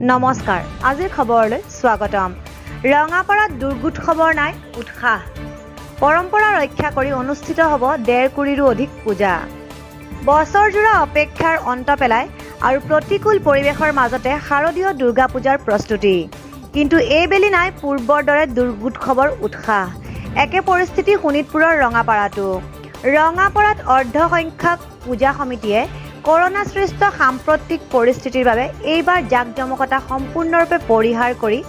নমস্কাৰ আজিৰ খবৰলৈ স্বাগতম ৰঙাপাৰাত দুৰ্গোৎসৱৰ নাই উৎসাহ পৰম্পৰা ৰক্ষা কৰি অনুষ্ঠিত হ'ব 1.5 কোটিৰো অধিক পূজা বছৰজোৰা অপেক্ষাৰ অন্ত পেলাই আৰু প্ৰতিকূল পৰিৱেশৰ মাজতে শাৰদীয় দুৰ্গা পূজাৰ প্ৰস্তুতি কিন্তু এইবেলি নাই পূৰ্বৰ দৰে দুৰ্গোৎসৱৰ উৎসাহ একে পৰিস্থিতি শোণিতপুৰৰ ৰঙাপাৰাত অৰ্ধসংখ্যক পূজা সমিতিয়ে কৰোনা সৃষ্ট সাম্প্ৰতিক পৰিস্থিতিৰ বাবে এইবাৰ জাকজমকতা সম্পূৰ্ণৰূপে পৰিহাৰ কৰি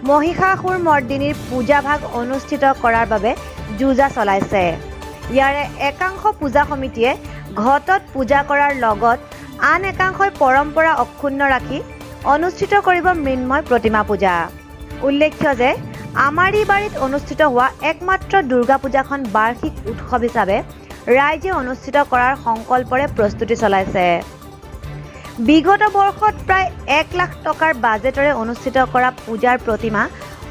মহিষাসুৰ মৰ্দিনীৰ পূজাভাগ অনুষ্ঠিত কৰাৰ বাবে যুঁজা চলাইছে ইয়াৰে একাংশ পূজা সমিতিয়ে ঘটত পূজা কৰাৰ লগত আন একাংশই পৰম্পৰা অক্ষুণ্ণ ৰাখি অনুষ্ঠিত কৰিব মৃন্ময় প্ৰতিমা পূজা উল্লেখ্য যে আমাৰিবাৰীত অনুষ্ঠিত হোৱা একমাত্ৰ দুৰ্গা পূজাখন বাৰ্ষিক উৎসৱ হিচাপে ৰাইজে অনুষ্ঠিত কৰাৰ সংকল্পৰে প্ৰস্তুতি চলাইছে বিগত বৰ্ষত প্ৰায় 1 লাখ টকাৰ বাজেটৰে অনুষ্ঠিত কৰা পূজাৰ প্ৰতিমা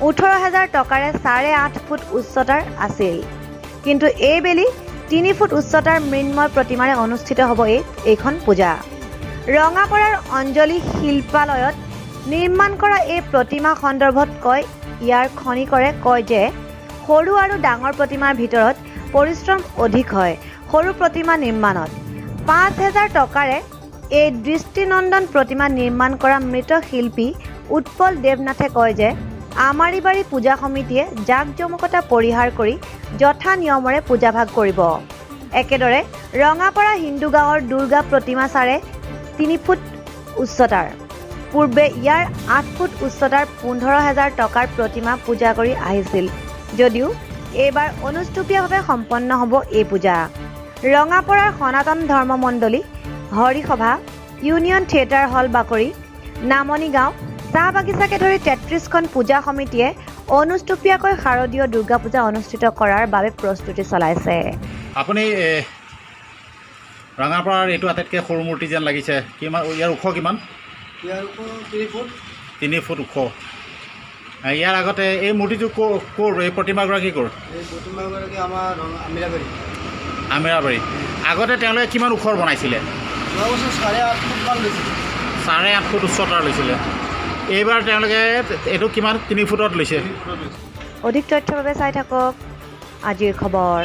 18,000 টকাৰে 8.5 ফুট উচ্চতাৰ আছিল কিন্তু এইবেলি 3 ফুট উচ্চতাৰ মৃন্ময় প্ৰতিমাৰে অনুষ্ঠিত হ'ব এইখন পূজা ৰঙাপাৰাৰ অঞ্জলি শিল্পালয়ত নিৰ্মাণ কৰা এই প্ৰতিমা সন্দৰ্ভত কয় ইয়াৰ খনিকৰে কয় যে সৰু আৰু ডাঙৰ প্ৰতিমাৰ ভিতৰত পৰিশ্ৰম অধিক হয় সৰু প্ৰতিমা নিৰ্মাণত 5,000 টকাৰে এই দৃষ্টিনন্দন প্ৰতিমা নিৰ্মাণ কৰা মৃত শিল্পী উৎপল দেৱনাথে কয় যে আমাৰিবাৰী পূজা সমিতিয়ে জাকজমকতা পৰিহাৰ কৰি যথা নিয়মৰে পূজাভাগ কৰিব একেদৰে ৰঙাপাৰা হিন্দু গাঁৱৰ দুৰ্গা প্ৰতিমা 3 ফুট উচ্চতাৰ পূৰ্বে ইয়াৰ 8 ফুট উচ্চতাৰ 15,000 টকাৰ প্ৰতিমা পূজা কৰি আহিছিল যদিও এইবাৰ অনুষ্টুপীয়াভাৱে সম্পন্ন হ'ব এই পূজা ৰঙাপাৰাৰ সনাতন ধৰ্ম মণ্ডলী হৰিসভা ইউনিয়ন থিয়েটাৰ হল বাকৰি নামনি গাঁও চাহ বাগিচাকে ধৰি 33খন পূজা সমিতিয়ে অনুষ্টুপীয়াকৈ শাৰদীয় দুৰ্গা পূজা অনুষ্ঠিত কৰাৰ বাবে প্ৰস্তুতি চলাইছে আপুনি ৰঙাপাৰাৰ এইটো আটাইতকৈ সৰু মূৰ্তি যেন লাগিছে কিমান ইয়াৰ ওখ কিমান ইয়াৰ ওখ 3 ফুট 3 ফুট ওখ ইয়াৰ আগতে এই মূৰ্তিটো ক'ৰ এই প্ৰতিমাগৰাকী ক'ৰ এই প্ৰতিমাগৰাকী আমাৰ আমিৰাবাৰী আগতে তেওঁলোকে কিমান ওখৰ বনাইছিলে যোৱা বছৰ 8.5 ফুটমান লৈছিলে 8.5 ফুট উচ্চতাৰ লৈছিলে এইবাৰ তেওঁলোকে এইটো কিমান 3 ফুটত লৈছে অধিক তথ্যৰ বাবে চাই থাকক আজিৰ খবৰ